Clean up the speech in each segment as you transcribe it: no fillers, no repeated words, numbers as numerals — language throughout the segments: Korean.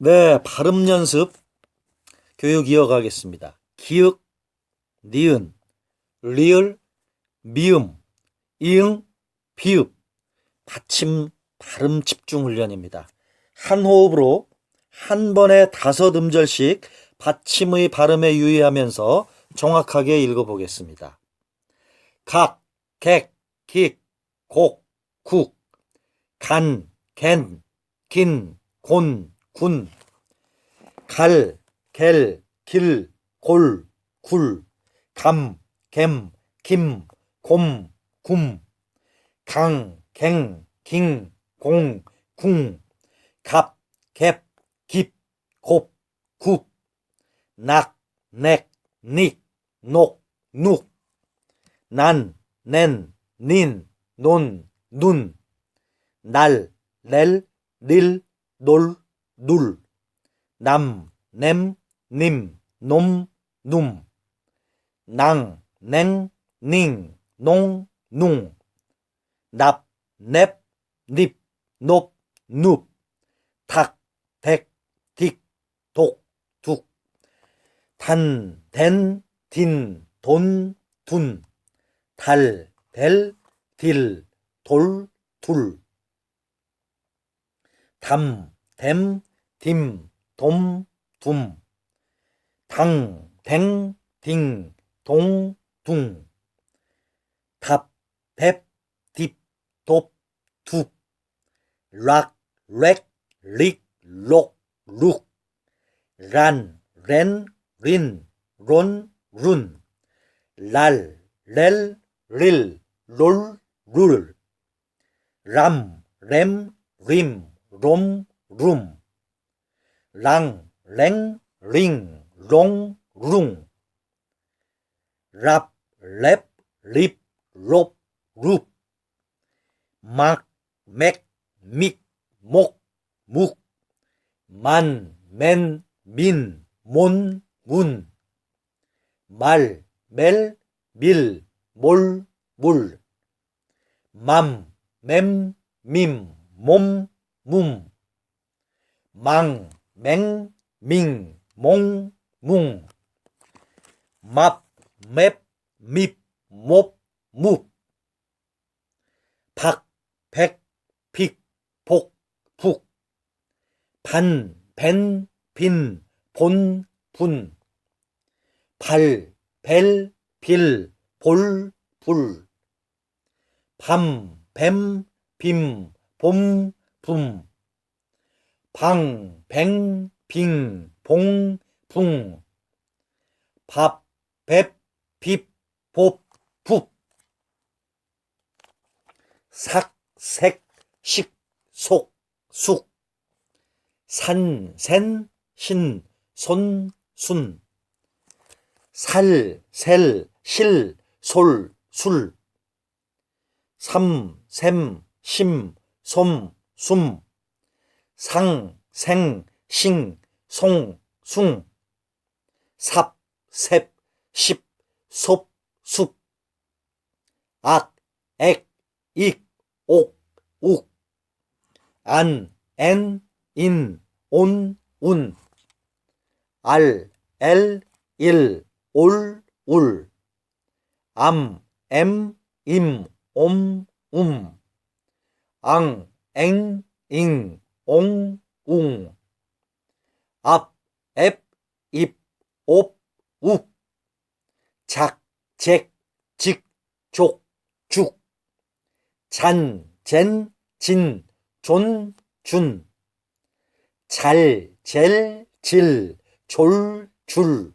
네, 발음 연습 교육 이어가겠습니다. 기역, 니은, 리을, 미음, 이응, 비읍, 받침 발음 집중 훈련입니다. 한 호흡으로 한 번에 5음절씩 받침의 발음에 유의하면서 정확하게 읽어보겠습니다. 각, 객, 깃, 곡, 국, 간, 갠, 긴, 곤, 군, 갈, 갤, 길, 골, 굴, 감, 갬, 김, 곰, 굼, 강, 갱, 깅, 공, 궁, 갑, 갭, 깁, 곱, 굽, 낙, 넥, 닉, 녹, 눅, 난, 낸, 닌, 논, 눈, 날, 렐, 릴, 놀, 눌, 남, 냄, 님, 놈, 눔, 낭, 냉, 닝, 농, 눅, 납, 넵, 닙, 높, 눕, 탁, 덱, 딕, 독, 둑, 단, 댄, 딘, 돈, 둔, 달, 델, 딜, 돌, 둘, 담, 댐, 딤, 돔, 둠, 당, 댕, 딩, 동, 둥, 답, 뎁, 딥, 돕, 둡, 락, 렉, 릭, 록, 룩, 란, 렌, 린, 론, 룬, 랄, 렐, 릴, 롤, 룰, 람, 램, 림, 롬, 룸, 랑, 랭, 링, 롱, 룽, 랍, 랩, 립, 롭, 룹, 막, 맥, 믹, 목, 묵, 만, 맨, 민, 몬, 문, 말, 멜, 밀, 몰, 물, 맘, 맴, 밈, 몸, 뭉, 망, 맹, 밍, 몽, 뭉, 맙, 맵, 밉, 몹, 묵, 박, 백, 빅, 복, 북, 반, 벤, 빈, 본, 분, 발, 벨, 빌, 볼, 불, 밤, 뱀, 빔, 봄, 붐, 방, 뱅, 빙, 봉, 붕, 밥, 뱁, 빕, 봅, 붓, 삭, 색, 식, 속, 숙, 산, 센, 신, 손, 순, 살, 셀, 실, 솔, 술, 삼, 샘, 심, 솜, 숨, 상, 생, 싱, 송, 숭, 삽, 셉, 십, 솝, 숲, 악, 액, 익, 옥, 욱, 안, 엔, 인, 온, 운, 알, 엘, 일, 올, 울, 암, 엠, 임, 옴, 앙, 엥, 잉, 옹, 웅, 앞, 앱, 입, 옵, 욱, 작, 잭, 직, 족, 죽, 잔, 젠, 진, 존, 준, 잘, 젤, 질, 졸, 줄,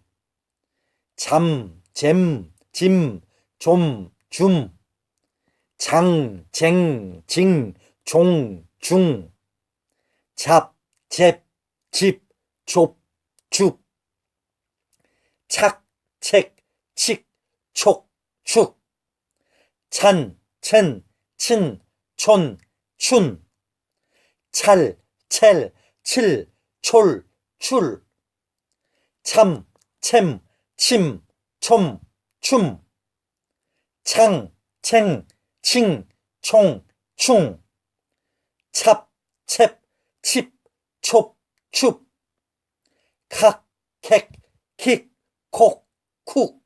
잠, 잼, 짐, 좀, 줌, 장, 쟁, 징, 종, 중, 잡, 잽, 집, 좁, 줍, 착, 책, 칙, 촉, 축, 찬, 챈, 친, 촌, 춘, 찰, 첼, 칠, 촐, 출, 참, 챔, 침, 촘, 춤, 창, 챙, 칭, 총, 충, 찹, 챕, 칩, 촉, 춥, 칵, 캑, 킥, 콕, 쿡.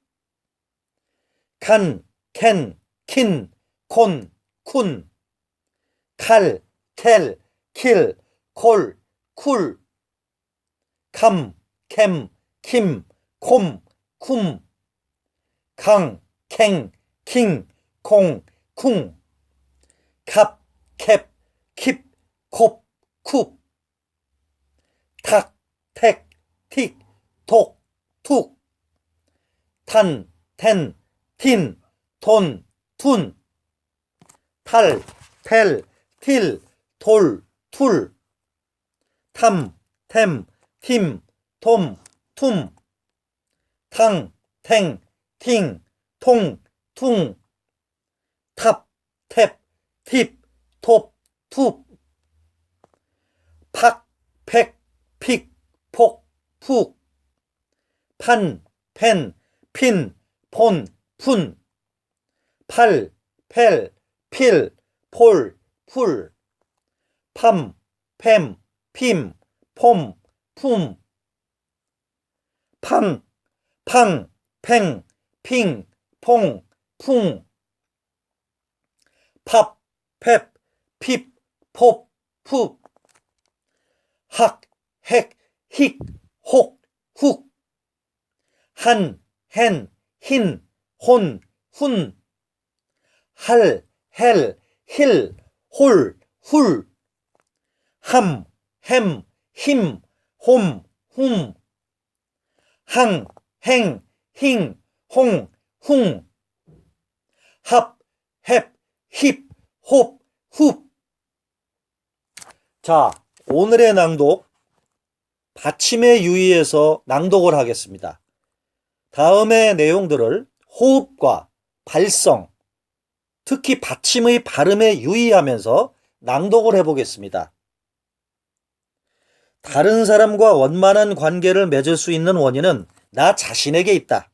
칸, 캔, 킨, 콘, 쿤. 칼, 캘, 킬, 콜, 쿨. 캄, 캠, 킴, 콤, 쿰. 캉, 캥, 킹, 콩, 쿵. 캅, 캡, 킵, 콥, 쿱. 탁, 택, 틱, 톡, 툭. 탄, 텐, 틴, 톤, 툰. 탈, 텔, 틸, 돌, 툴. 탐, 템, 팀, 톰, 툼. 탕, 탱, 팅, 통, 퉁. 탑, 탭, 팁, 톱, 툭. 팍, 팩, 픽, 폭, 푹. 판, 펜, 핀, 폰, 푼. 팔, 펠, 필, 폴, 풀. 팜, 팸, 핌, 폼, 품. 팡, 팡, 팽, 핑, 퐁, 풍. 팝, 펩, 핍, 폭, 푹. 학, 핵, 힉, 혹, 훅. 한, 헨, 흰, 혼, 훈. 할, 헬, 힐, 홀, 훌. 함, 햄, 힘, 홈, 훔. 항, 행, 힝, 홍, 훙. 합, 햅, 힙, 홉, 훅. 자, 오늘의 낭독 받침에 유의해서 낭독을 하겠습니다. 다음의 내용들을 호흡과 발성, 특히 받침의 발음에 유의하면서 낭독을 해보겠습니다. 다른 사람과 원만한 관계를 맺을 수 있는 원인은 나 자신에게 있다.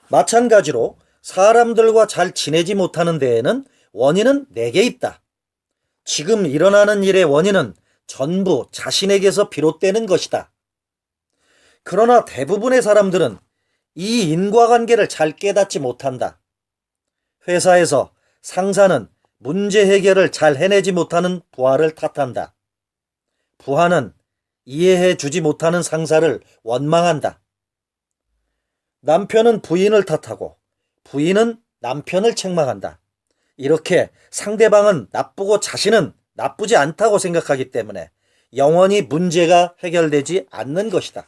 마찬가지로 사람들과 잘 지내지 못하는 데에는 원인은 내게 있다. 지금 일어나는 일의 원인은 전부 자신에게서 비롯되는 것이다. 그러나 대부분의 사람들은 이 인과관계를 잘 깨닫지 못한다. 회사에서 상사는 문제 해결을 잘 해내지 못하는 부하를 탓한다. 부하는 이해해 주지 못하는 상사를 원망한다. 남편은 부인을 탓하고 부인은 남편을 책망한다. 이렇게 상대방은 나쁘고 자신은 나쁘지 않다고 생각하기 때문에 영원히 문제가 해결되지 않는 것이다.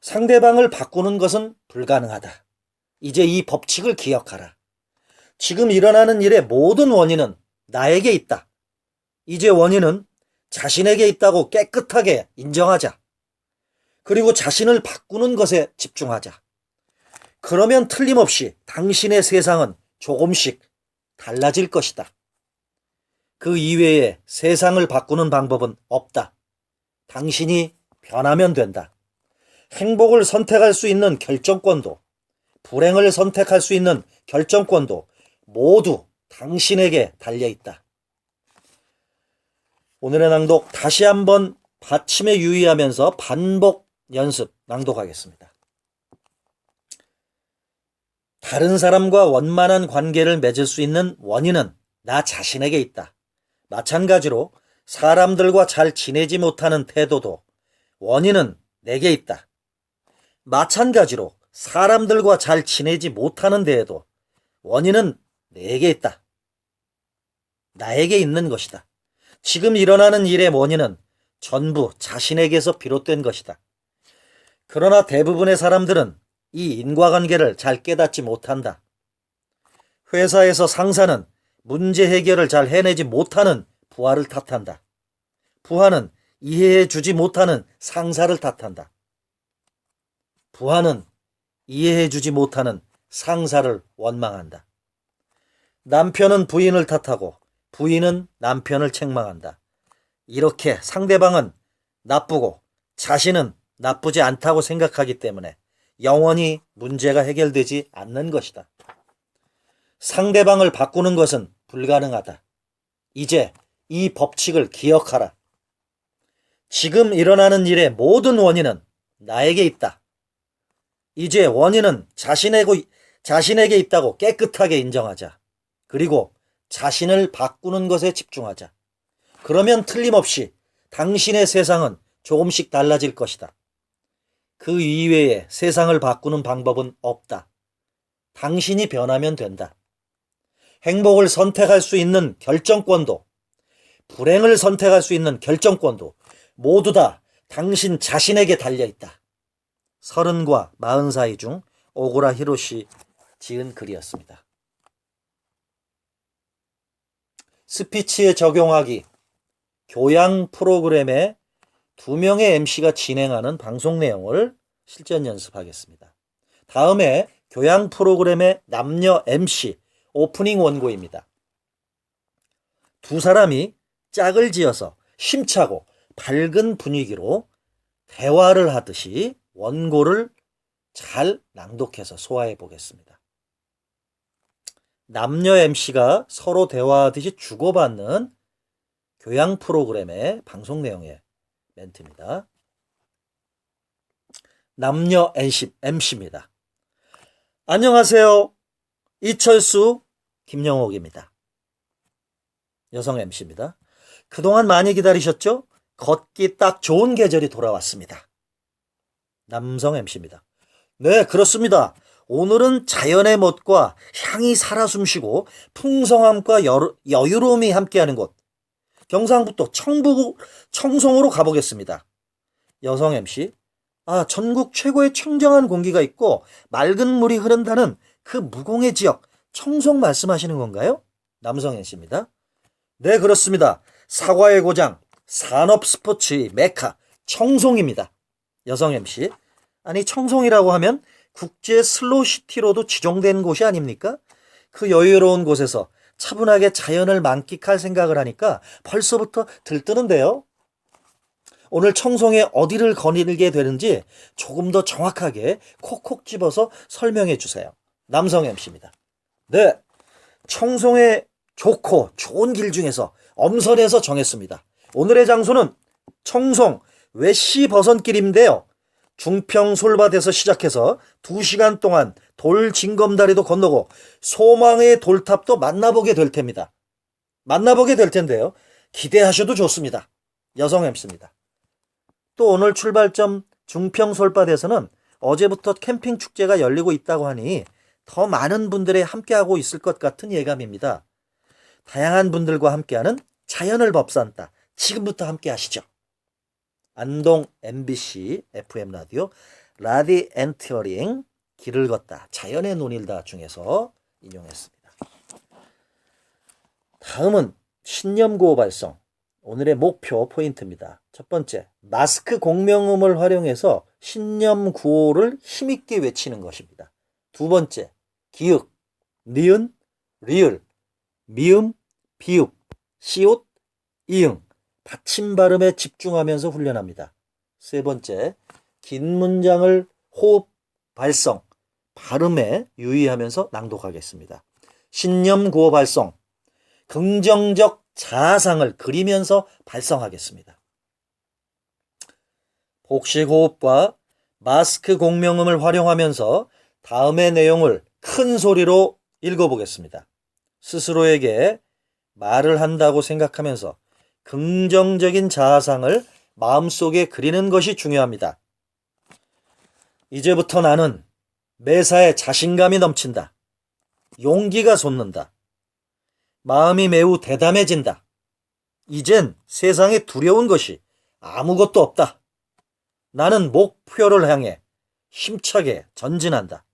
상대방을 바꾸는 것은 불가능하다. 이제 이 법칙을 기억하라. 지금 일어나는 일의 모든 원인은 나에게 있다. 이제 원인은 자신에게 있다고 깨끗하게 인정하자. 그리고 자신을 바꾸는 것에 집중하자. 그러면 틀림없이 당신의 세상은 조금씩 달라질 것이다. 그 이외에 세상을 바꾸는 방법은 없다. 당신이 변하면 된다. 행복을 선택할 수 있는 결정권도, 불행을 선택할 수 있는 결정권도 모두 당신에게 달려있다. 오늘의 낭독 다시 한번 받침에 유의하면서 반복 연습 낭독하겠습니다. 다른 사람과 원만한 관계를 맺을 수 있는 원인은 나 자신에게 있다. 마찬가지로 사람들과 잘 지내지 못하는 태도도 원인은 내게 있다. 마찬가지로 사람들과 잘 지내지 못하는 데에도 원인은 내게 있다. 나에게 있는 것이다. 지금 일어나는 일의 원인은 전부 자신에게서 비롯된 것이다. 그러나 대부분의 사람들은 이 인과관계를 잘 깨닫지 못한다. 회사에서 상사는 문제 해결을 잘 해내지 못하는 부하를 탓한다. 부하는 이해해 주지 못하는 상사를 탓한다. 부하는 이해해 주지 못하는 상사를 원망한다. 남편은 부인을 탓하고 부인은 남편을 책망한다. 이렇게 상대방은 나쁘고 자신은 나쁘지 않다고 생각하기 때문에 영원히 문제가 해결되지 않는 것이다. 상대방을 바꾸는 것은 불가능하다. 이제 이 법칙을 기억하라. 지금 일어나는 일의 모든 원인은 나에게 있다. 이제 원인은 자신에게 있다고 깨끗하게 인정하자. 그리고 자신을 바꾸는 것에 집중하자. 그러면 틀림없이 당신의 세상은 조금씩 달라질 것이다. 그 이외에 세상을 바꾸는 방법은 없다. 당신이 변하면 된다. 행복을 선택할 수 있는 결정권도, 불행을 선택할 수 있는 결정권도 모두 다 당신 자신에게 달려있다. 30과 40 사이 중 오구라 히로시 지은 글이었습니다. 스피치에 적용하기. 교양 프로그램에 2명의 MC가 진행하는 방송 내용을 실전 연습하겠습니다. 다음에 교양 프로그램의 남녀 MC 오프닝 원고입니다. 두 사람이 짝을 지어서 힘차고 밝은 분위기로 대화를 하듯이 원고를 잘 낭독해서 소화해 보겠습니다. 남녀 MC가 서로 대화하듯이 주고받는 교양 프로그램의 방송 내용의 멘트입니다. 남녀 MC입니다. 안녕하세요. 이철수, 김영옥입니다. 여성 MC입니다. 그동안 많이 기다리셨죠? 걷기 딱 좋은 계절이 돌아왔습니다. 남성 MC입니다. 네, 그렇습니다. 오늘은 자연의 멋과 향이 살아 숨쉬고 풍성함과 여유로움이 함께하는 곳, 경상북도 청송으로 가보겠습니다. 여성 MC, 전국 최고의 청정한 공기가 있고 맑은 물이 흐른다는 그 무공의 지역, 청송 말씀하시는 건가요? 남성 MC입니다. 네, 그렇습니다. 사과의 고장, 산업 스포츠의 메카, 청송입니다. 여성 MC, 아니 청송이라고 하면 국제 슬로시티로도 지정된 곳이 아닙니까? 그 여유로운 곳에서 차분하게 자연을 만끽할 생각을 하니까 벌써부터 들뜨는데요. 오늘 청송에 어디를 거닐게 되는지 조금 더 정확하게 콕콕 집어서 설명해 주세요. 남성 MC입니다. 네, 청송에 좋고 좋은 길 중에서 엄선해서 정했습니다. 오늘의 장소는 청송 외시 버선길인데요. 중평 솔밭에서 시작해서 2시간 동안 돌 징검다리도 건너고 소망의 돌탑도 만나보게 될 텐데요. 기대하셔도 좋습니다. 여성 MC입니다. 또 오늘 출발점 중평 솔밭에서는 어제부터 캠핑 축제가 열리고 있다고 하니 더 많은 분들이 함께하고 있을 것 같은 예감입니다. 다양한 분들과 함께하는 자연을 법산다. 지금부터 함께하시죠. 안동 MBC FM 라디오 라디엔티어링 길을 걷다 자연의 논일다 중에서 인용했습니다. 다음은 신념구호 발성. 오늘의 목표 포인트입니다. 첫 번째, 마스크 공명음을 활용해서 신념구호를 힘있게 외치는 것입니다. 두 번째, 기역, 니은, 리을, 미음, 비읍, 시옷, 이응, 받침 발음에 집중하면서 훈련합니다. 세 번째, 긴 문장을 호흡, 발성, 발음에 유의하면서 낭독하겠습니다. 신념구호 발성, 긍정적 자아상을 그리면서 발성하겠습니다. 복식호흡과 마스크 공명음을 활용하면서 다음의 내용을 큰 소리로 읽어보겠습니다. 스스로에게 말을 한다고 생각하면서 긍정적인 자아상을 마음속에 그리는 것이 중요합니다. 이제부터 나는 매사에 자신감이 넘친다. 용기가 솟는다. 마음이 매우 대담해진다. 이젠 세상에 두려운 것이 아무것도 없다. 나는 목표를 향해 힘차게 전진한다.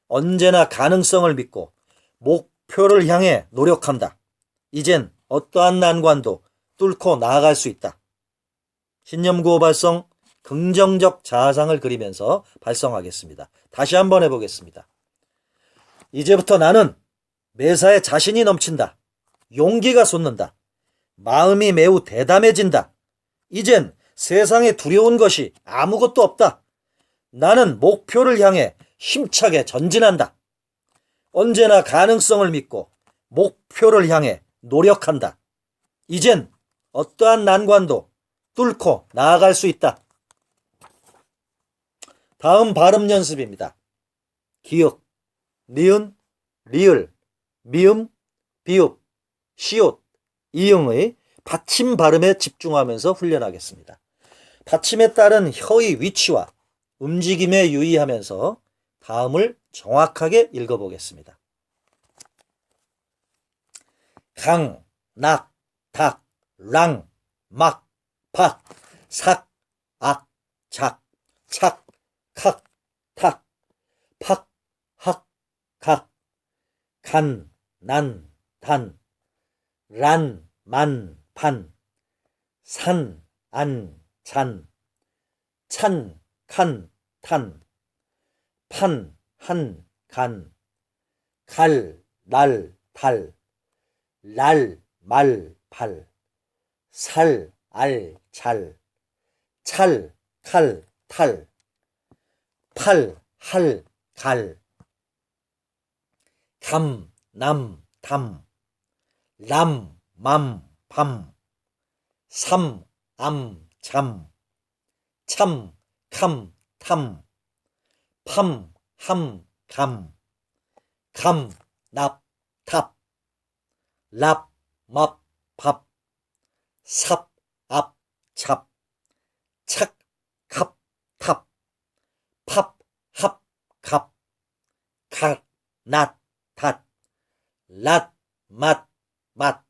언제나 가능성을 믿고 목표를 향해 노력한다. 이젠 어떠한 난관도 뚫고 나아갈 수 있다. 신념구호 발성, 긍정적 자아상을 그리면서 발성하겠습니다. 다시 한번 해보겠습니다. 이제부터 나는 매사에 자신이 넘친다. 용기가 솟는다. 마음이 매우 대담해진다. 이젠 세상에 두려운 것이 아무것도 없다. 나는 목표를 향해 힘차게 전진한다. 언제나 가능성을 믿고 목표를 향해 노력한다. 이젠 어떠한 난관도 뚫고 나아갈 수 있다. 다음 발음 연습입니다. 기역, 니은, 리을, 미음, 비읍, 시옷, 이응의 받침 발음에 집중하면서 훈련하겠습니다. 받침에 따른 혀의 위치와 움직임에 유의하면서 다음을 정확하게 읽어보겠습니다. 강, 낙, 닭, 랑, 막, 박, 삭, 악, 작, 착, 칵, 탁, 팍, 학, 각, 간, 난, 단, 란, 만, 판, 산, 안, 잔, 찬, 칸, 탄, 판, 한, 간, 갈, 날, 달, 날, 말, 발, 살, 알, 잘, 찰, 칼, 탈, 팔, 할, 갈, 감, 남, 담, 람, 맘, 밤, 삼, 암, 잠, 참, 캄, 탐, 팜, 함, 감, 감, 납, 탑, 랍, 맙, 밥, 삽, 앞, 잡, 착, 갑, 탑, 팝, 합, 갑, 갓, 낫, 닷, 랏, 맛, 맛,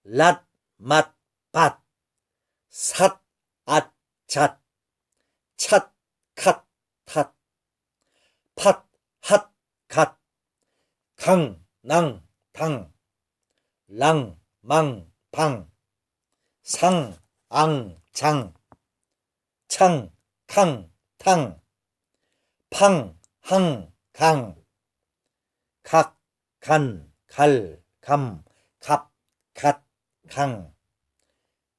랏, 맛, 밭, 삿, 앗, 잣, 찻, 캇, 탓, 팥, 핫, 갓, 강, 낭, 당, 랑, 망, 방, 상, 앙, 장, 창, 캉, 탕, 팡, 항, 강, 각, 간, 갈, 감, 갑, 갓, 강,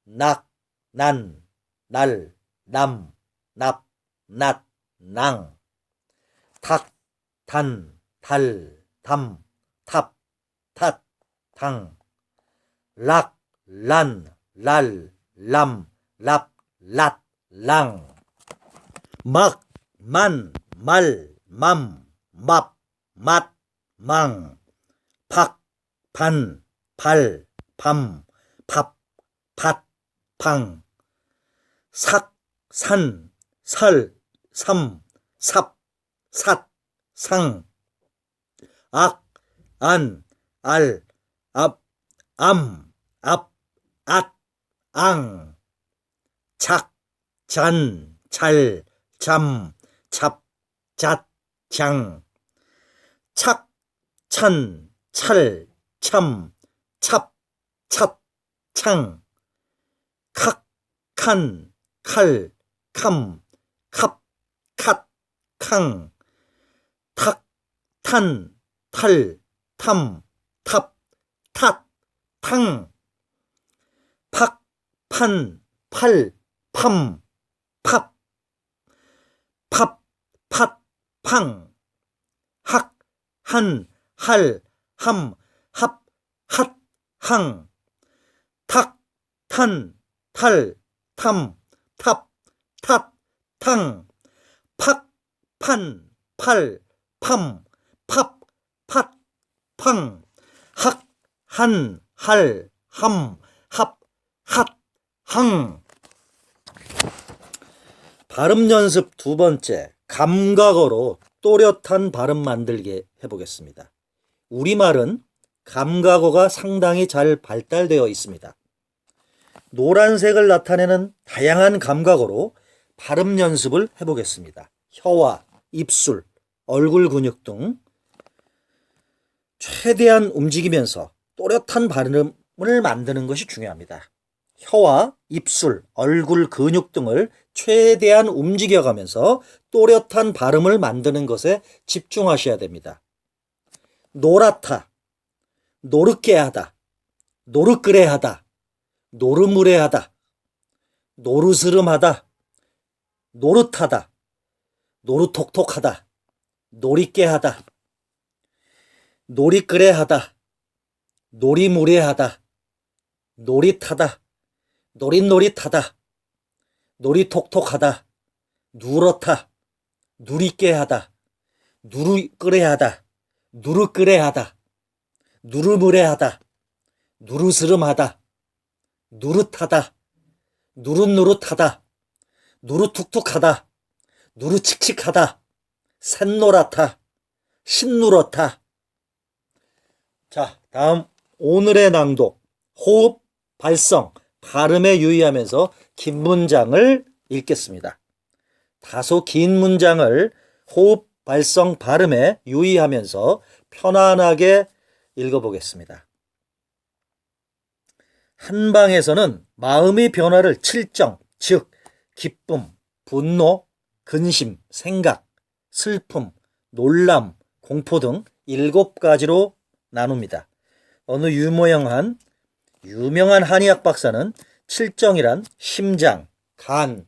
낙, 난, 날, 남, 납, 낫, 낭, 탁, 단, 달, 담, 탑, 탓, 당, 락, 란, 랄, 람, 랍, 랏, 랑, 막, 만, 말, 맘, 맙, 맛, 망, 팍, 반, 발, 밤, 밥, 밭, 방, 삭, 산, 설, 삼, 삽, 삿, 상, 악, 안, 알, 앞, 암, 앞, 앗, 앙, 착, 잔, 잘, 잠, 잡, 잣, 장, 착, 찬, 찰, 참, 찹, 찻, 창, 칵, 칸, 칼, 캄, 캅, 캇, 캉, 탁, 탄, 탈, 탐, 탑, 탓, 탕, 팍, 판, 팔, 팜, 팝, 팝, 팥, 팡, 학, 한, 할, 함, 합, 핫, 항, 탁, 탄, 탈, 탐, 탑, 탓, 탕, 팍, 판, 팔, 팜, 팝, 팥, 팡, 학, 한, 할, 함, 합, 핫, 항. 발음 연습 두 번째, 감각어로 또렷한 발음 만들기 해보겠습니다. 우리말은 감각어가 상당히 잘 발달되어 있습니다. 노란색을 나타내는 다양한 감각어로 발음 연습을 해보겠습니다. 혀와 입술, 얼굴 근육 등 최대한 움직이면서 또렷한 발음을 만드는 것이 중요합니다. 혀와 입술, 얼굴 근육 등을 최대한 움직여가면서 또렷한 발음을 만드는 것에 집중하셔야 됩니다. 노랗다, 노릇게하다, 노릇그레하다, 노르무레하다, 노르스름하다, 노릇하다, 노릇톡톡하다, 노릿게하다, 노릿그레하다, 노리무레하다, 노릿하다, 노릿노릿하다, 놀이톡톡하다, 누렇다, 누리깨하다, 누르끄레하다, 누르끄레하다, 누르무레하다, 누르스름하다, 누릇하다, 누릇누릇하다, 누르툭툭하다, 누르칙칙하다, 샛노랗다, 신누렇다. 자, 다음 오늘의 낭독, 호흡, 발성, 발음에 유의하면서 긴 문장을 읽겠습니다. 다소 긴 문장을 호흡, 발성, 발음에 유의하면서 편안하게 읽어보겠습니다. 한방에서는 마음의 변화를 칠정, 즉 기쁨, 분노, 근심, 생각, 슬픔, 놀람, 공포 등 7가지로 나눕니다. 어느 유명한 한의학 박사는 칠정이란 심장, 간,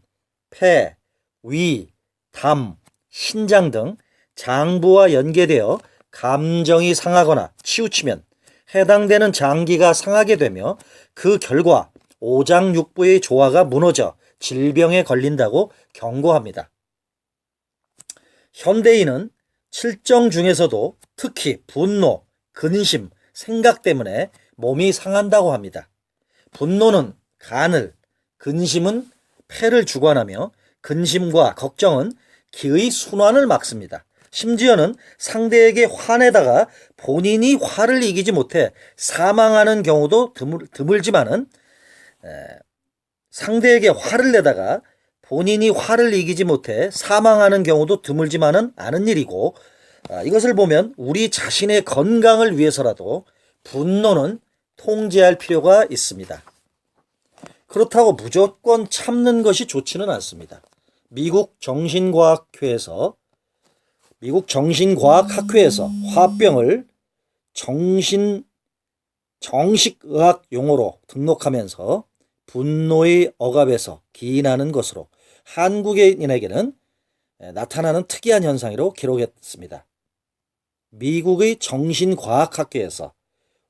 폐, 위, 담, 신장 등 장부와 연계되어 감정이 상하거나 치우치면 해당되는 장기가 상하게 되며 그 결과 오장육부의 조화가 무너져 질병에 걸린다고 경고합니다. 현대인은 칠정 중에서도 특히 분노, 근심, 생각 때문에 몸이 상한다고 합니다. 분노는 간을, 근심은 폐를 주관하며 근심과 걱정은 기의 순환을 막습니다. 심지어는 상대에게 화내다가 본인이 화를 이기지 못해 사망하는 경우도 드물지만은 상대에게 화를 내다가 본인이 화를 이기지 못해 사망하는 경우도 드물지만은 않은 일이고, 이것을 보면 우리 자신의 건강을 위해서라도 분노는 통제할 필요가 있습니다. 그렇다고 무조건 참는 것이 좋지는 않습니다. 미국 정신과학학회에서 화병을 정식의학 용어로 등록하면서 분노의 억압에서 기인하는 것으로 한국인에게는 나타나는 특이한 현상으로 기록했습니다. 미국의 정신과학학회에서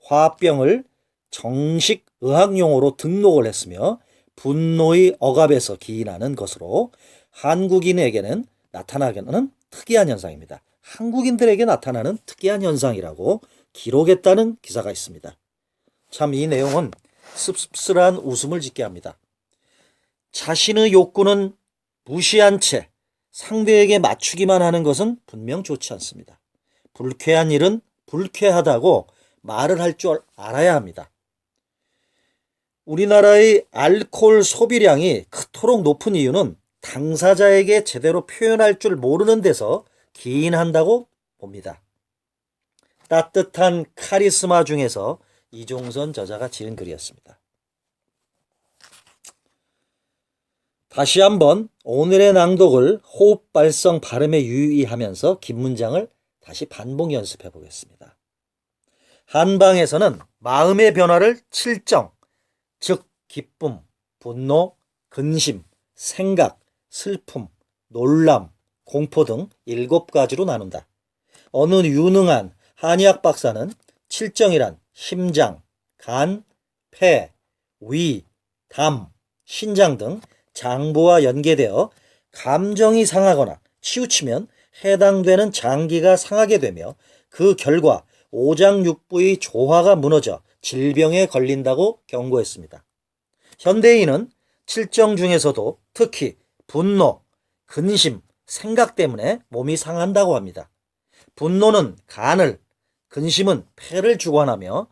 화병을 정식의학 용어로 등록을 했으며 분노의 억압에서 기인하는 것으로 한국인에게는 나타나는 특이한 현상입니다. 한국인들에게 나타나는 특이한 현상이라고 기록했다는 기사가 있습니다. 참 이 내용은 씁쓸한 웃음을 짓게 합니다. 자신의 욕구는 무시한 채 상대에게 맞추기만 하는 것은 분명 좋지 않습니다. 불쾌한 일은 불쾌하다고 말을 할 줄 알아야 합니다. 우리나라의 알코올 소비량이 그토록 높은 이유는 당사자에게 제대로 표현할 줄 모르는 데서 기인한다고 봅니다. 따뜻한 카리스마 중에서 이종선 저자가 지은 글이었습니다. 다시 한번 오늘의 낭독을 호흡, 발성, 발음에 유의하면서 긴 문장을 다시 반복 연습해 보겠습니다. 한방에서는 마음의 변화를 칠정, 즉 기쁨, 분노, 근심, 생각, 슬픔, 놀람, 공포 등 7가지로 나눈다. 어느 유능한 한의학 박사는 칠정이란 심장, 간, 폐, 위, 담, 신장 등 장부와 연계되어 감정이 상하거나 치우치면 해당되는 장기가 상하게 되며 그 결과 오장육부의 조화가 무너져 질병에 걸린다고 경고했습니다. 현대인은 칠정 중에서도 특히 분노, 근심, 생각 때문에 몸이 상한다고 합니다. 분노는 간을, 근심은 폐를 주관하며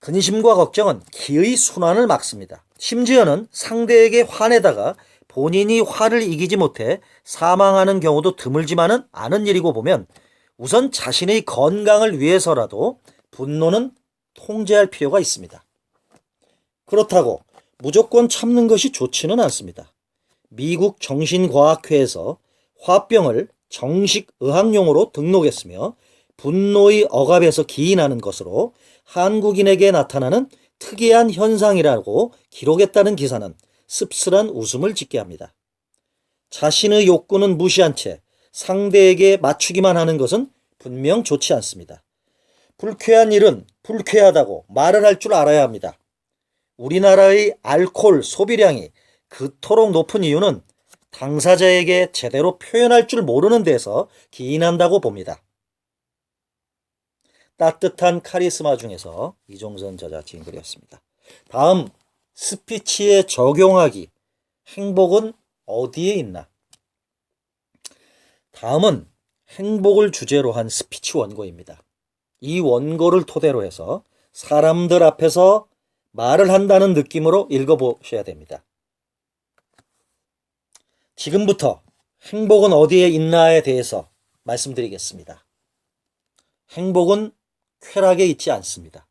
근심과 걱정은 기의 순환을 막습니다. 심지어는 상대에게 화내다가 본인이 화를 이기지 못해 사망하는 경우도 드물지만은 않은 일이고 보면 우선 자신의 건강을 위해서라도 분노는 통제할 필요가 있습니다. 그렇다고 무조건 참는 것이 좋지는 않습니다. 미국 정신과학회에서 화병을 정식 의학용어로 등록했으며 분노의 억압에서 기인하는 것으로 한국인에게 나타나는 특이한 현상이라고 기록했다는 기사는 씁쓸한 웃음을 짓게 합니다. 자신의 욕구는 무시한 채 상대에게 맞추기만 하는 것은 분명 좋지 않습니다. 불쾌한 일은 불쾌하다고 말을 할 줄 알아야 합니다. 우리나라의 알코올 소비량이 그토록 높은 이유는 당사자에게 제대로 표현할 줄 모르는 데서 기인한다고 봅니다. 따뜻한 카리스마 중에서 이종선 저자 지은 글이었습니다. 다음, 스피치에 적용하기. 행복은 어디에 있나? 다음은 행복을 주제로 한 스피치 원고입니다. 이 원고를 토대로 해서 사람들 앞에서 말을 한다는 느낌으로 읽어보셔야 됩니다. 지금부터 행복은 어디에 있나에 대해서 말씀드리겠습니다. 행복은 쾌락에 있지 않습니다.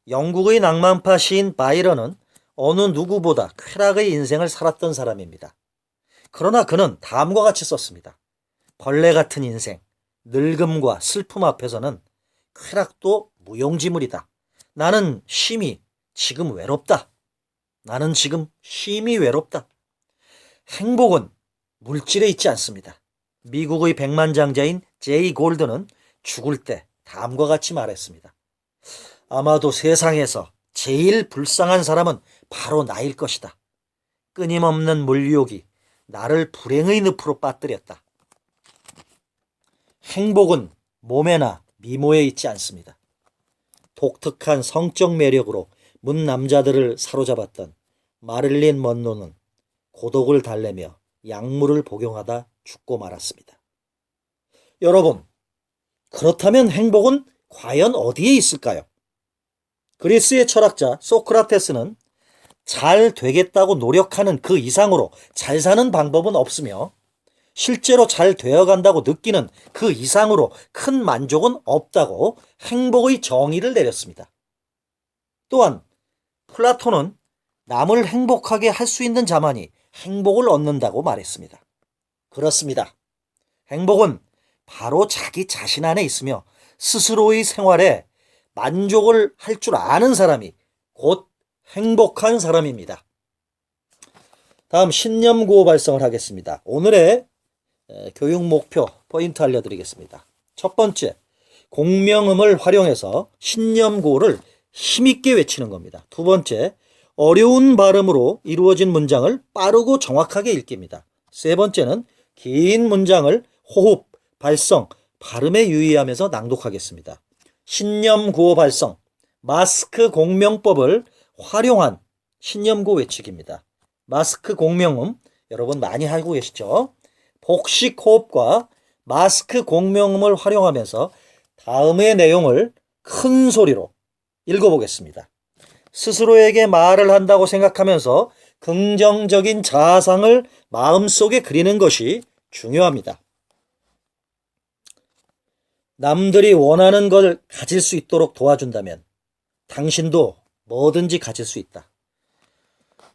영국의 낭만파 시인 바이런은 어느 누구보다 쾌락의 인생을 살았던 사람입니다. 그러나 그는 다음과 같이 썼습니다. 벌레 같은 인생, 늙음과 슬픔 앞에서는 쾌락도 무용지물이다. 나는 심히 지금 외롭다. 나는 지금 심히 외롭다. 행복은 물질에 있지 않습니다. 미국의 백만장자인 제이 골드는 죽을 때 다음과 같이 말했습니다. 아마도 세상에서 제일 불쌍한 사람은 바로 나일 것이다. 끊임없는 물욕이 나를 불행의 늪으로 빠뜨렸다. 행복은 몸에나 미모에 있지 않습니다. 독특한 성적 매력으로 문 남자들을 사로잡았던 마릴린 먼로는 고독을 달래며 약물을 복용하다 죽고 말았습니다. 여러분, 그렇다면 행복은 과연 어디에 있을까요? 그리스의 철학자 소크라테스는 잘 되겠다고 노력하는 그 이상으로 잘 사는 방법은 없으며 실제로 잘 되어간다고 느끼는 그 이상으로 큰 만족은 없다고 행복의 정의를 내렸습니다. 또한 플라톤은 남을 행복하게 할 수 있는 자만이 행복을 얻는다고 말했습니다. 그렇습니다. 행복은 바로 자기 자신 안에 있으며 스스로의 생활에 만족을 할 줄 아는 사람이 곧 행복한 사람입니다. 다음 신념구호 발성을 하겠습니다. 오늘의 교육 목표 포인트 알려드리겠습니다. 첫 번째, 공명음을 활용해서 신념구호를 힘있게 외치는 겁니다. 두 번째, 어려운 발음으로 이루어진 문장을 빠르고 정확하게 읽기입니다. 세 번째는 긴 문장을 호흡, 발성, 발음에 유의하면서 낭독하겠습니다. 신념구호 발성, 마스크 공명법을 활용한 신념구호 외치기입니다. 마스크 공명음, 여러분 많이 하고 계시죠? 복식 호흡과 마스크 공명음을 활용하면서 다음의 내용을 큰 소리로 읽어보겠습니다. 스스로에게 말을 한다고 생각하면서 긍정적인 자아상을 마음속에 그리는 것이 중요합니다. 남들이 원하는 걸 가질 수 있도록 도와준다면 당신도 뭐든지 가질 수 있다.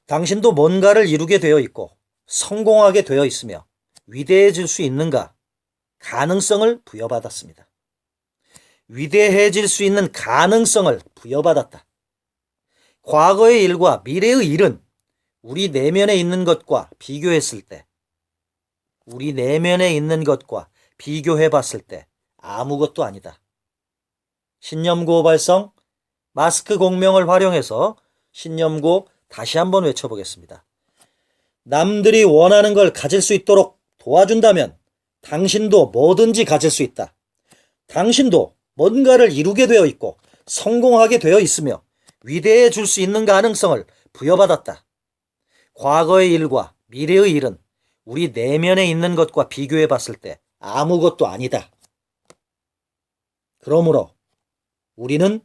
당신도 뭔가를 이루게 되어 있고 성공하게 되어 있으며 위대해질 수 있는가? 가능성을 부여받았습니다. 위대해질 수 있는 가능성을 부여받았다. 과거의 일과 미래의 일은 우리 내면에 있는 것과 비교했을 때, 우리 내면에 있는 것과 비교해 봤을 때 아무것도 아니다. 신념구호 발성, 마스크 공명을 활용해서 신념구호 다시 한번 외쳐보겠습니다. 남들이 원하는 걸 가질 수 있도록 도와준다면 당신도 뭐든지 가질 수 있다. 당신도 뭔가를 이루게 되어 있고 성공하게 되어 있으며 위대해질 수 있는 가능성을 부여받았다. 과거의 일과 미래의 일은 우리 내면에 있는 것과 비교해 봤을 때 아무것도 아니다. 그러므로 우리는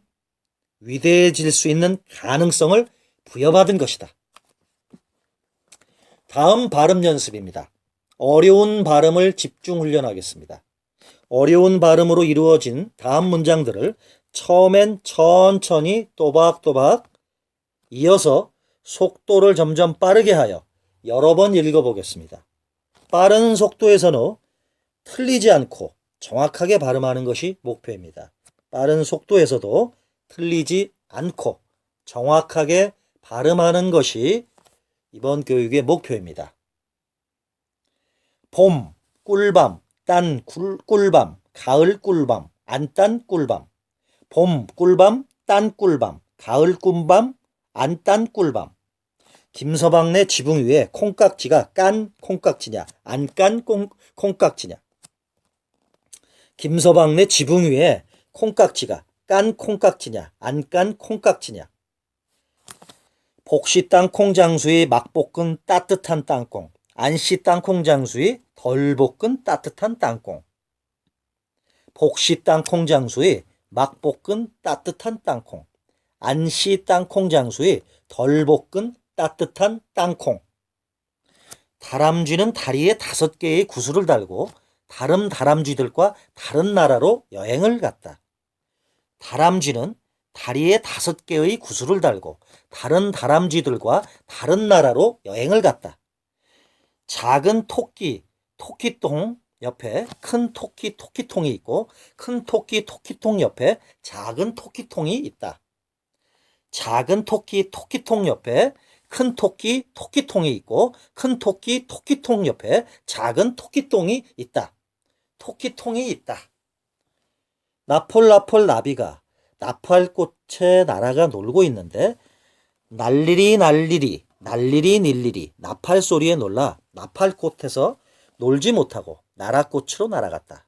위대해질 수 있는 가능성을 부여받은 것이다. 다음 발음 연습입니다. 어려운 발음을 집중 훈련하겠습니다. 어려운 발음으로 이루어진 다음 문장들을 처음엔 천천히 또박또박 이어서 속도를 점점 빠르게 하여 여러 번 읽어보겠습니다. 빠른 속도에서는 틀리지 않고 정확하게 발음하는 것이 목표입니다. 빠른 속도에서도 틀리지 않고 정확하게 발음하는 것이 이번 교육의 목표입니다. 봄, 꿀밤, 딴 꿀밤, 가을 꿀밤, 안 딴 꿀밤. 봄 꿀밤, 딴 꿀밤, 가을 꿀밤, 안 딴 꿀밤. 김서방네 지붕 위에 콩깍지가 깐 콩깍지냐 안 깐 콩깍지냐. 김서방네 지붕 위에 콩깍지가 깐 콩깍지냐 안 깐 콩깍지냐. 복시 땅콩 장수의 막 볶은 따뜻한 땅콩, 안씨 땅콩 장수의 덜 볶은 따뜻한 땅콩. 복시 땅콩 장수의 막 볶은 따뜻한 땅콩, 안씨 땅콩 장수의 덜 볶은 따뜻한 땅콩. 다람쥐는 다리에 5개의 구슬을 달고 다른 다람쥐들과 다른 나라로 여행을 갔다. 다람쥐는 다리에 5개의 구슬을 달고 다른 다람쥐들과 다른 나라로 여행을 갔다. 작은 토끼, 토끼통 옆에 큰 토끼, 토끼통이 있고 큰 토끼, 토끼통 옆에 작은 토끼통이 있다. 작은 토끼, 토끼통 옆에 큰 토끼, 토끼통이 있고 큰 토끼, 토끼통 옆에 작은 토끼통이 있다. 토끼통이 있다. 나폴나폴 나비가 나팔꽃에 날아가 놀고 있는데 날리리 날리리 날리리 닐리리 나팔 소리에 놀라 나팔꽃에서 놀지 못하고 나라꽃으로 날아갔다.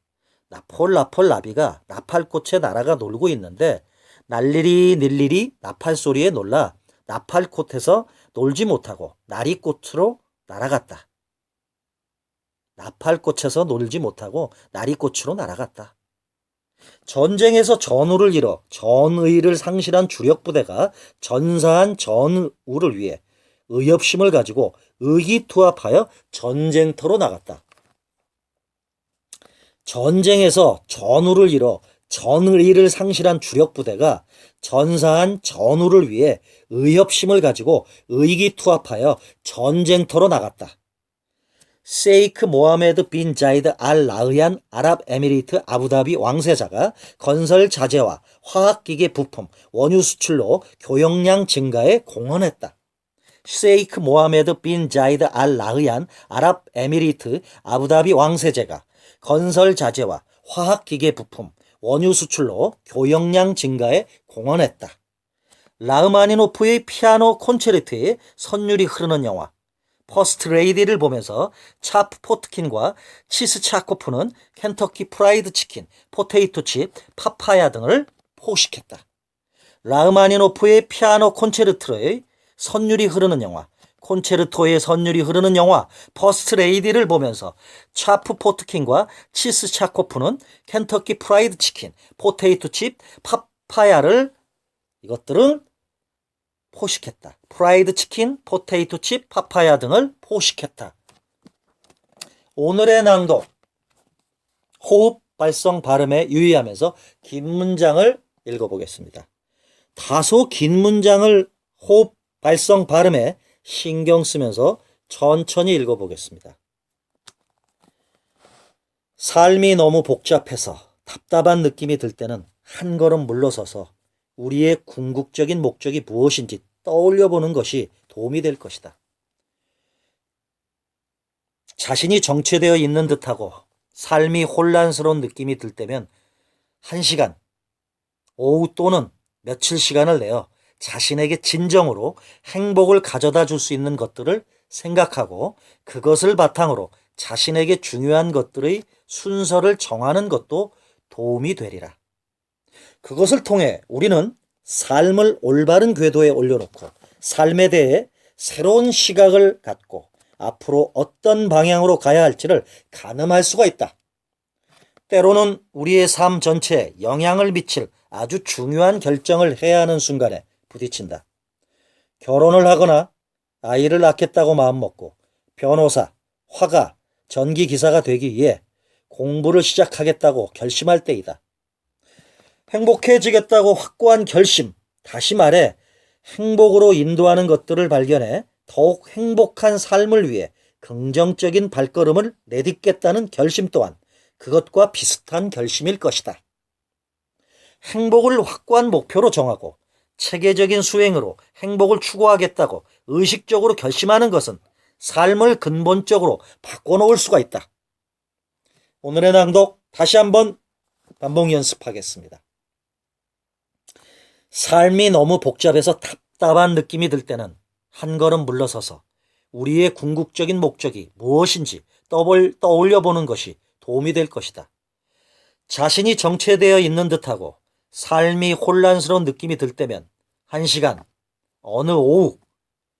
나폴나폴 나비가 나팔꽃에 날아가 놀고 있는데 날리리 닐리리 나팔 소리에 놀라 나팔꽃에서 놀지 못하고 나리꽃으로 날아갔다. 나팔꽃에서 놀지 못하고 나리꽃으로 날아갔다. 전쟁에서 전우를 잃어 전의를 상실한 주력부대가 전사한 전우를 위해 의협심을 가지고 의기투합하여 전쟁터로 나갔다. 전쟁에서 전우를 잃어 전의를 상실한 주력부대가 전사한 전우를 위해 의협심을 가지고 의기투합하여 전쟁터로 나갔다. 세이크 모하메드 빈 자이드 알 라흐얀 아랍에미리트 아부다비 왕세자가 건설 자재와 화학기계 부품, 원유 수출로 교역량 증가에 공헌했다. 세이크 모하메드 빈 자이드 알 라흐얀 아랍에미리트 아부다비 왕세자가 건설 자재와 화학기계 부품, 원유 수출로 교역량 증가에 공헌했다. 라흐마니노프의 피아노 콘체르트에 선율이 흐르는 영화 퍼스트 레이디를 보면서 차프 포트킨과 치스 차코프는 켄터키 프라이드 치킨, 포테이토 칩, 파파야 등을 포식했다. 라흐마니노프의 피아노 콘체르토의 선율이 흐르는 영화, 콘체르토의 선율이 흐르는 영화 퍼스트 레이디를 보면서 차프 포트킨과 치스 차코프는 켄터키 프라이드 치킨, 포테이토 칩, 파파야를 이것들은 포식했다. 프라이드 치킨, 포테이토 칩, 파파야 등을 포식했다. 오늘의 낭독. 호흡, 발성, 발음에 유의하면서 긴 문장을 읽어보겠습니다. 다소 긴 문장을 호흡, 발성, 발음에 신경 쓰면서 천천히 읽어보겠습니다. 삶이 너무 복잡해서 답답한 느낌이 들 때는 한 걸음 물러서서 우리의 궁극적인 목적이 무엇인지 떠올려보는 것이 도움이 될 것이다. 자신이 정체되어 있는 듯하고 삶이 혼란스러운 느낌이 들 때면 1시간, 오후 또는 며칠 시간을 내어 자신에게 진정으로 행복을 가져다 줄 수 있는 것들을 생각하고 그것을 바탕으로 자신에게 중요한 것들의 순서를 정하는 것도 도움이 되리라. 그것을 통해 우리는 삶을 올바른 궤도에 올려놓고 삶에 대해 새로운 시각을 갖고 앞으로 어떤 방향으로 가야 할지를 가늠할 수가 있다. 때로는 우리의 삶 전체에 영향을 미칠 아주 중요한 결정을 해야 하는 순간에 부딪힌다. 결혼을 하거나 아이를 낳겠다고 마음먹고 변호사, 화가, 전기기사가 되기 위해 공부를 시작하겠다고 결심할 때이다. 행복해지겠다고 확고한 결심, 다시 말해 행복으로 인도하는 것들을 발견해 더욱 행복한 삶을 위해 긍정적인 발걸음을 내딛겠다는 결심 또한 그것과 비슷한 결심일 것이다. 행복을 확고한 목표로 정하고 체계적인 수행으로 행복을 추구하겠다고 의식적으로 결심하는 것은 삶을 근본적으로 바꿔놓을 수가 있다. 오늘의 낭독 다시 한번 반복 연습하겠습니다. 삶이 너무 복잡해서 답답한 느낌이 들 때는 한 걸음 물러서서 우리의 궁극적인 목적이 무엇인지 떠올려 보는 것이 도움이 될 것이다. 자신이 정체되어 있는 듯하고 삶이 혼란스러운 느낌이 들 때면 1시간, 어느 오후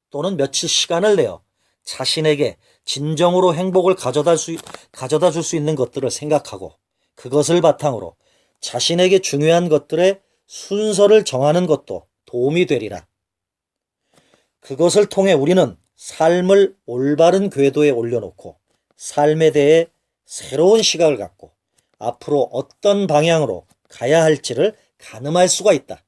또는 며칠 시간을 내어 자신에게 진정으로 행복을 가져다 줄 수 있는 것들을 생각하고 그것을 바탕으로 자신에게 중요한 것들의 순서를 정하는 것도 도움이 되리라. 그것을 통해 우리는 삶을 올바른 궤도에 올려놓고 삶에 대해 새로운 시각을 갖고 앞으로 어떤 방향으로 가야 할지를 가늠할 수가 있다.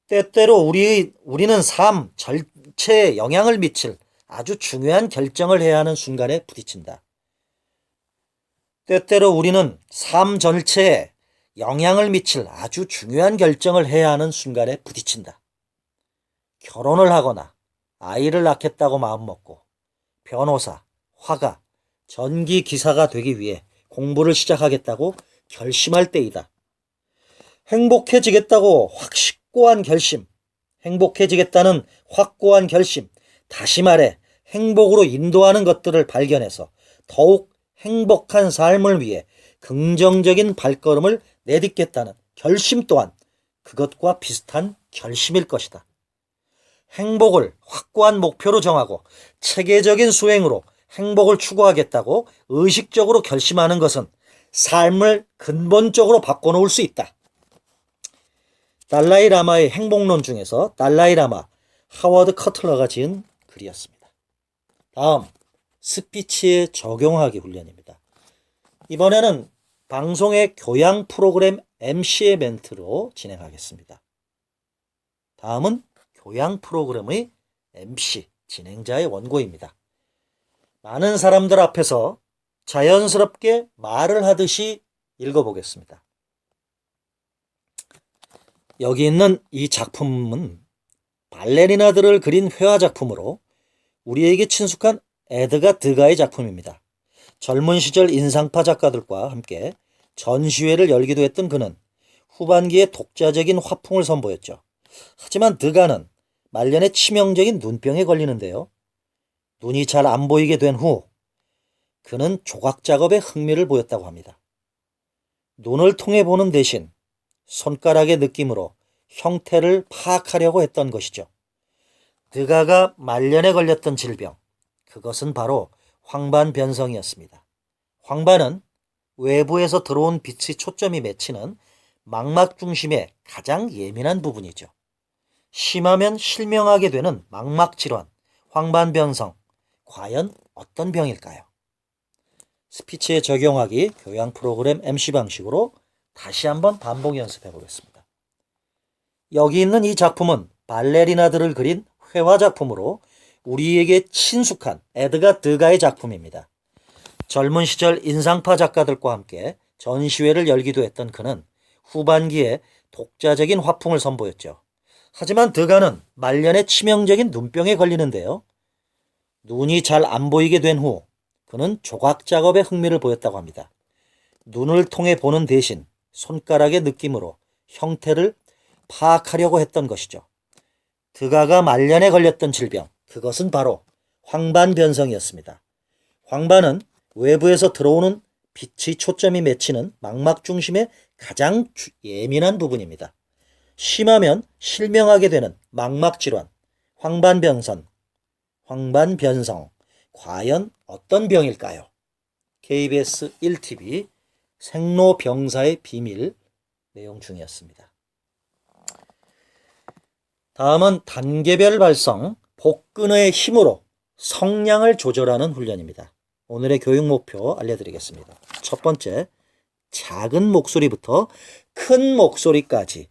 때때로 우리는 삶 전체에 영향을 미칠 아주 중요한 결정을 해야 하는 순간에 부딪힌다. 때때로 우리는 삶 전체에 영향을 미칠 아주 중요한 결정을 해야 하는 순간에 부딪힌다. 결혼을 하거나 아이를 낳겠다고 마음먹고 변호사, 화가, 전기기사가 되기 위해 공부를 시작하겠다고 결심할 때이다. 행복해지겠다고 확고한 결심, 행복해지겠다는 확고한 결심, 다시 말해 행복으로 인도하는 것들을 발견해서 더욱 행복한 삶을 위해 긍정적인 발걸음을 내딛겠다는 결심 또한 그것과 비슷한 결심일 것이다. 행복을 확고한 목표로 정하고 체계적인 수행으로 행복을 추구하겠다고 의식적으로 결심하는 것은 삶을 근본적으로 바꿔놓을 수 있다. 달라이 라마의 행복론 중에서 달라이 라마 하워드 커틀러가 지은 글이었습니다. 다음, 스피치의 적용하기 훈련입니다. 이번에는 방송의 교양 프로그램 MC의 멘트로 진행하겠습니다. 다음은 교양 프로그램의 MC, 진행자의 원고입니다. 많은 사람들 앞에서 자연스럽게 말을 하듯이 읽어보겠습니다. 여기 있는 이 작품은 발레리나들을 그린 회화 작품으로 우리에게 친숙한 에드가 드가의 작품입니다. 젊은 시절 인상파 작가들과 함께 전시회를 열기도 했던 그는 후반기에 독자적인 화풍을 선보였죠. 하지만 드가는 말년에 치명적인 눈병에 걸리는데요. 눈이 잘 안 보이게 된 후 그는 조각 작업에 흥미를 보였다고 합니다. 눈을 통해 보는 대신 손가락의 느낌으로 형태를 파악하려고 했던 것이죠. 드가가 말년에 걸렸던 질병, 그것은 바로 황반변성이었습니다. 황반은 외부에서 들어온 빛의 초점이 맺히는 망막 중심의 가장 예민한 부분이죠. 심하면 실명하게 되는 망막 질환, 황반변성, 과연 어떤 병일까요? 스피치에 적용하기 교양 프로그램 MC 방식으로 다시 한번 반복 연습해 보겠습니다. 여기 있는 이 작품은 발레리나들을 그린 회화 작품으로 우리에게 친숙한 에드가 드가의 작품입니다. 젊은 시절 인상파 작가들과 함께 전시회를 열기도 했던 그는 후반기에 독자적인 화풍을 선보였죠. 하지만 드가는 말년에 치명적인 눈병에 걸리는데요. 눈이 잘 안 보이게 된 후 그는 조각 작업에 흥미를 보였다고 합니다. 눈을 통해 보는 대신 손가락의 느낌으로 형태를 파악하려고 했던 것이죠. 드가가 말년에 걸렸던 질병, 그것은 바로 황반변성이었습니다. 황반은 외부에서 들어오는 빛의 초점이 맺히는 망막 중심의 가장 예민한 부분입니다. 심하면 실명하게 되는 망막 질환, 황반변성, 과연 어떤 병일까요? KBS 1TV 생로병사의 비밀 내용 중이었습니다. 다음은 단계별 발성, 복근의 힘으로 성량을 조절하는 훈련입니다. 오늘의 교육 목표 알려드리겠습니다. 첫 번째, 작은 목소리부터 큰 목소리까지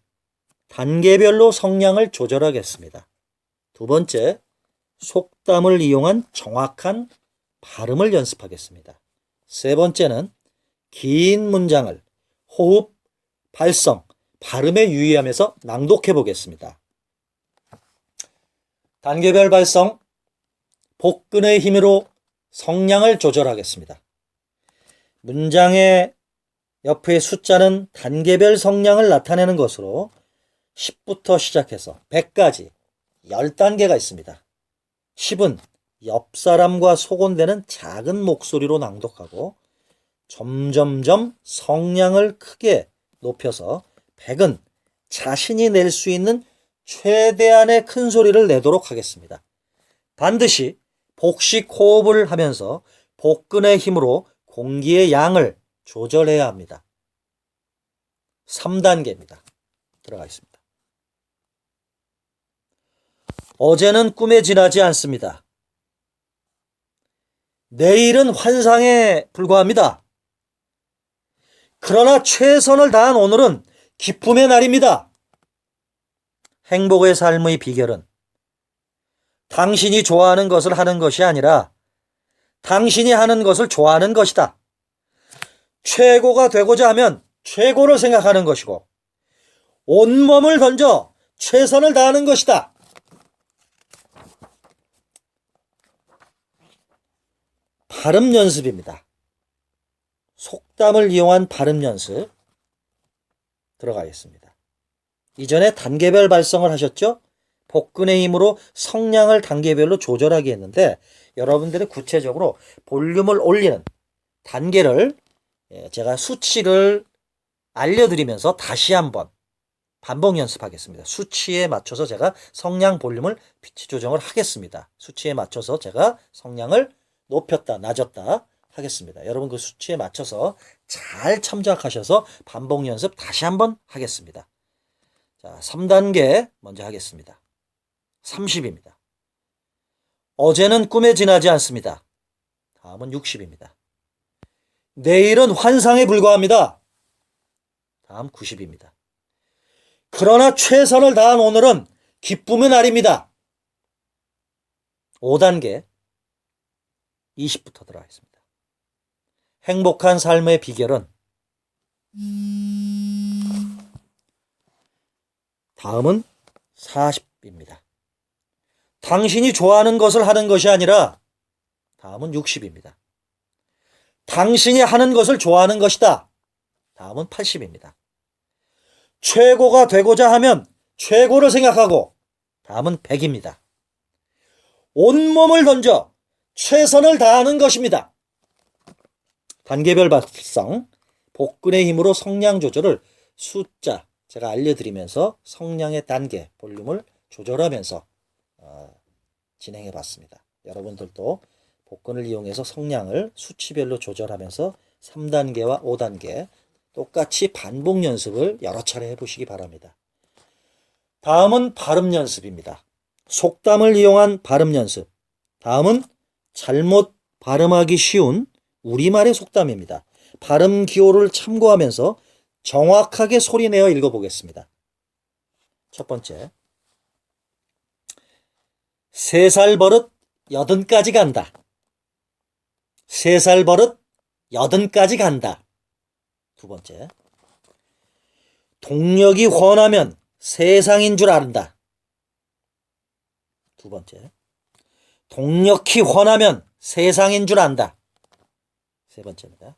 단계별로 성량을 조절하겠습니다. 두 번째, 속담을 이용한 정확한 발음을 연습하겠습니다. 세 번째는 긴 문장을 호흡, 발성, 발음에 유의하면서 낭독해 보겠습니다. 단계별 발성, 복근의 힘으로 성량을 조절하겠습니다. 문장의 옆의 숫자는 단계별 성량을 나타내는 것으로 10부터 시작해서 100까지 10단계가 있습니다. 10은 옆 사람과 소곤대는 작은 목소리로 낭독하고 점점점 성량을 크게 높여서 100은 자신이 낼 수 있는 최대한의 큰 소리를 내도록 하겠습니다. 반드시 복식 호흡을 하면서 복근의 힘으로 공기의 양을 조절해야 합니다. 3단계입니다. 들어가 있습니다. 어제는 꿈에 지나지 않습니다. 내일은 환상에 불과합니다. 그러나 최선을 다한 오늘은 기쁨의 날입니다. 행복의 삶의 비결은 당신이 좋아하는 것을 하는 것이 아니라 당신이 하는 것을 좋아하는 것이다. 최고가 되고자 하면 최고를 생각하는 것이고 온몸을 던져 최선을 다하는 것이다. 발음 연습입니다. 속담을 이용한 발음 연습 들어가겠습니다. 이전에 단계별 발성을 하셨죠? 복근의 힘으로 성량을 단계별로 조절하게 했는데 여러분들이 구체적으로 볼륨을 올리는 단계를 제가 수치를 알려드리면서 다시 한번 반복 연습하겠습니다. 수치에 맞춰서 제가 성량 볼륨을 피치 조정을 하겠습니다. 수치에 맞춰서 제가 성량을 높였다 낮췄다 하겠습니다. 여러분 그 수치에 맞춰서 잘 참작하셔서 반복 연습 다시 한번 하겠습니다. 자, 3단계 먼저 하겠습니다. 30입니다. 어제는 꿈에 지나지 않습니다. 다음은 60입니다. 내일은 환상에 불과합니다. 다음 90입니다. 그러나 최선을 다한 오늘은 기쁨의 날입니다. 5단계 20부터 들어가겠습니다. 행복한 삶의 비결은 다음은 40입니다. 당신이 좋아하는 것을 하는 것이 아니라 다음은 60입니다. 당신이 하는 것을 좋아하는 것이다. 다음은 80입니다. 최고가 되고자 하면 최고를 생각하고 다음은 100입니다. 온몸을 던져 최선을 다하는 것입니다. 단계별 발성, 복근의 힘으로 성량 조절을 숫자 제가 알려드리면서 성량의 단계, 볼륨을 조절하면서 진행해 봤습니다. 여러분들도 복근을 이용해서 성량을 수치별로 조절하면서 3단계와 5단계 똑같이 반복 연습을 여러 차례 해보시기 바랍니다. 다음은 발음 연습입니다. 속담을 이용한 발음 연습. 다음은 잘못 발음하기 쉬운 우리말의 속담입니다. 발음 기호를 참고하면서 정확하게 소리내어 읽어보겠습니다. 첫 번째, 3살 버릇 80까지 간다. 3살 버릇 80까지 간다. 두 번째, 동력이 훤하면 세상인 줄 안다. 두 번째, 동력이 훤하면 세상인 줄 안다. 세 번째입니다.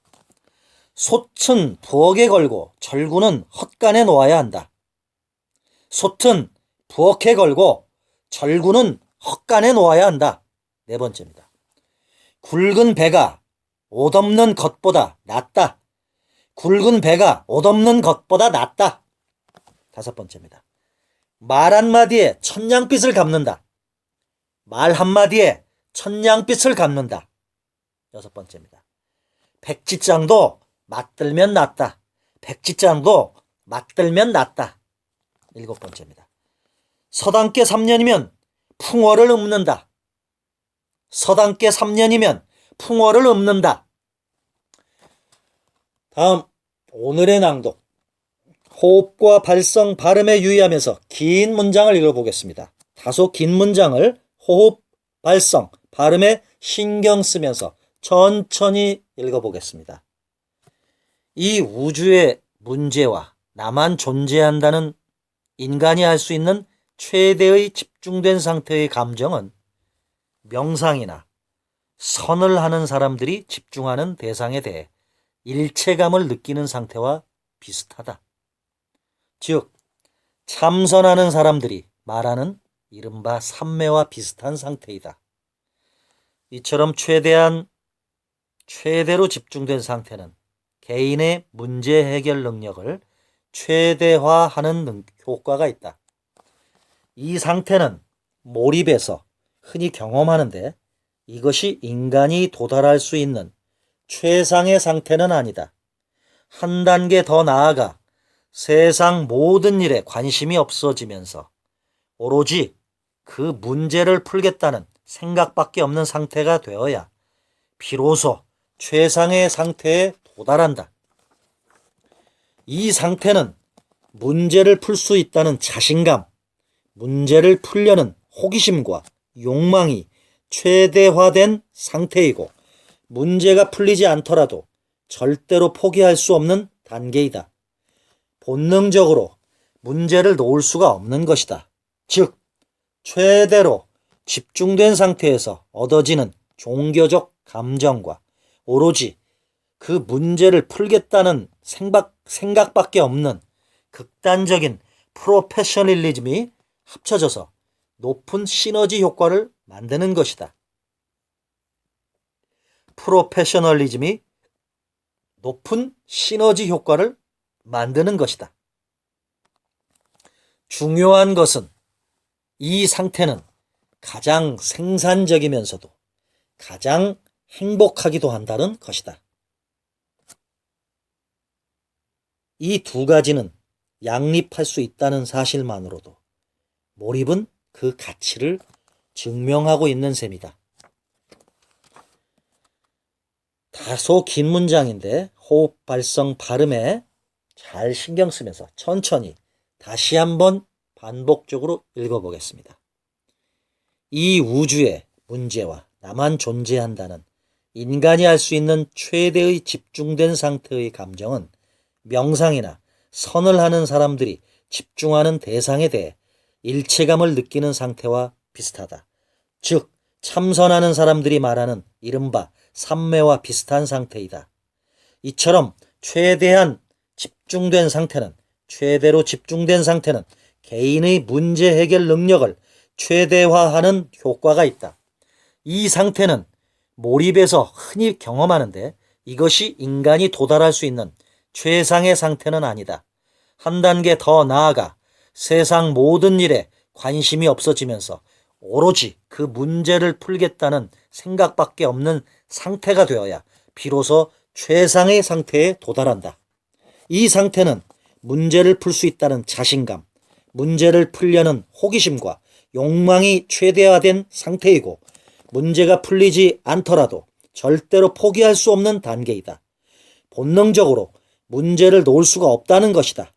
솥은 부엌에 걸고 절구는 헛간에 놓아야 한다. 솥은 부엌에 걸고 절구는 헛간에 놓아야 한다. 네 번째입니다. 굵은 배가 옷 없는 것보다 낫다. 굵은 배가 옷 없는 것보다 낫다. 다섯 번째입니다. 말 한마디에 천냥빚을 갚는다. 말 한마디에 천냥빚을 갚는다. 여섯 번째입니다. 백지장도 맞들면 낫다. 백지장도 맞들면 낫다. 일곱 번째입니다. 서당께 3년이면 풍어를 읊는다. 서당께 3년이면 풍어를 읊는다. 다음 오늘의 낭독. 호흡과 발성, 발음에 유의하면서 긴 문장을 읽어보겠습니다. 다소 긴 문장을 호흡, 발성, 발음에 신경 쓰면서 천천히 읽어보겠습니다. 이 우주의 문제와 나만 존재한다는 인간이 할 수 있는 최대의 집중된 상태의 감정은 명상이나 선을 하는 사람들이 집중하는 대상에 대해 일체감을 느끼는 상태와 비슷하다. 즉, 참선하는 사람들이 말하는 이른바 삼매와 비슷한 상태이다. 이처럼 최대로 집중된 상태는 개인의 문제 해결 능력을 최대화하는 효과가 있다. 이 상태는 몰입해서 흔히 경험하는데 이것이 인간이 도달할 수 있는 최상의 상태는 아니다. 한 단계 더 나아가 세상 모든 일에 관심이 없어지면서 오로지 그 문제를 풀겠다는 생각밖에 없는 상태가 되어야 비로소 최상의 상태에 도달한다. 이 상태는 문제를 풀 수 있다는 자신감, 문제를 풀려는 호기심과 욕망이 최대화된 상태이고 문제가 풀리지 않더라도 절대로 포기할 수 없는 단계이다. 본능적으로 문제를 놓을 수가 없는 것이다. 즉, 최대로 집중된 상태에서 얻어지는 종교적 감정과 오로지 그 문제를 풀겠다는 생각밖에 없는 극단적인 프로페셔널리즘이 합쳐져서 높은 시너지 효과를 만드는 것이다. 프로페셔널리즘이 높은 시너지 효과를 만드는 것이다. 중요한 것은 이 상태는 가장 생산적이면서도 가장 행복하기도 한다는 것이다. 이 두 가지는 양립할 수 있다는 사실만으로도 몰입은 그 가치를 증명하고 있는 셈이다. 다소 긴 문장인데 호흡, 발성, 발음에 잘 신경 쓰면서 천천히 다시 한번 반복적으로 읽어보겠습니다. 이 우주의 문제와 나만 존재한다는 인간이 할 수 있는 최대의 집중된 상태의 감정은 명상이나 선을 하는 사람들이 집중하는 대상에 대해 일체감을 느끼는 상태와 비슷하다. 즉, 참선하는 사람들이 말하는 이른바 삼매와 비슷한 상태이다. 이처럼 최대로 집중된 상태는 개인의 문제 해결 능력을 최대화하는 효과가 있다. 이 상태는 몰입에서 흔히 경험하는데 이것이 인간이 도달할 수 있는 최상의 상태는 아니다. 한 단계 더 나아가 세상 모든 일에 관심이 없어지면서 오로지 그 문제를 풀겠다는 생각밖에 없는 상태가 되어야 비로소 최상의 상태에 도달한다. 이 상태는 문제를 풀 수 있다는 자신감, 문제를 풀려는 호기심과 욕망이 최대화된 상태이고 문제가 풀리지 않더라도 절대로 포기할 수 없는 단계이다. 본능적으로 문제를 놓을 수가 없다는 것이다.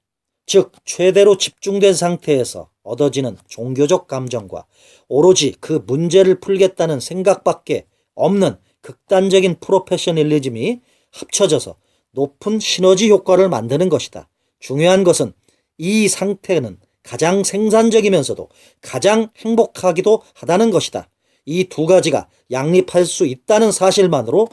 즉, 최대로 집중된 상태에서 얻어지는 종교적 감정과 오로지 그 문제를 풀겠다는 생각밖에 없는 극단적인 프로페셔널리즘이 합쳐져서 높은 시너지 효과를 만드는 것이다. 중요한 것은 이 상태는 가장 생산적이면서도 가장 행복하기도 하다는 것이다. 이 두 가지가 양립할 수 있다는 사실만으로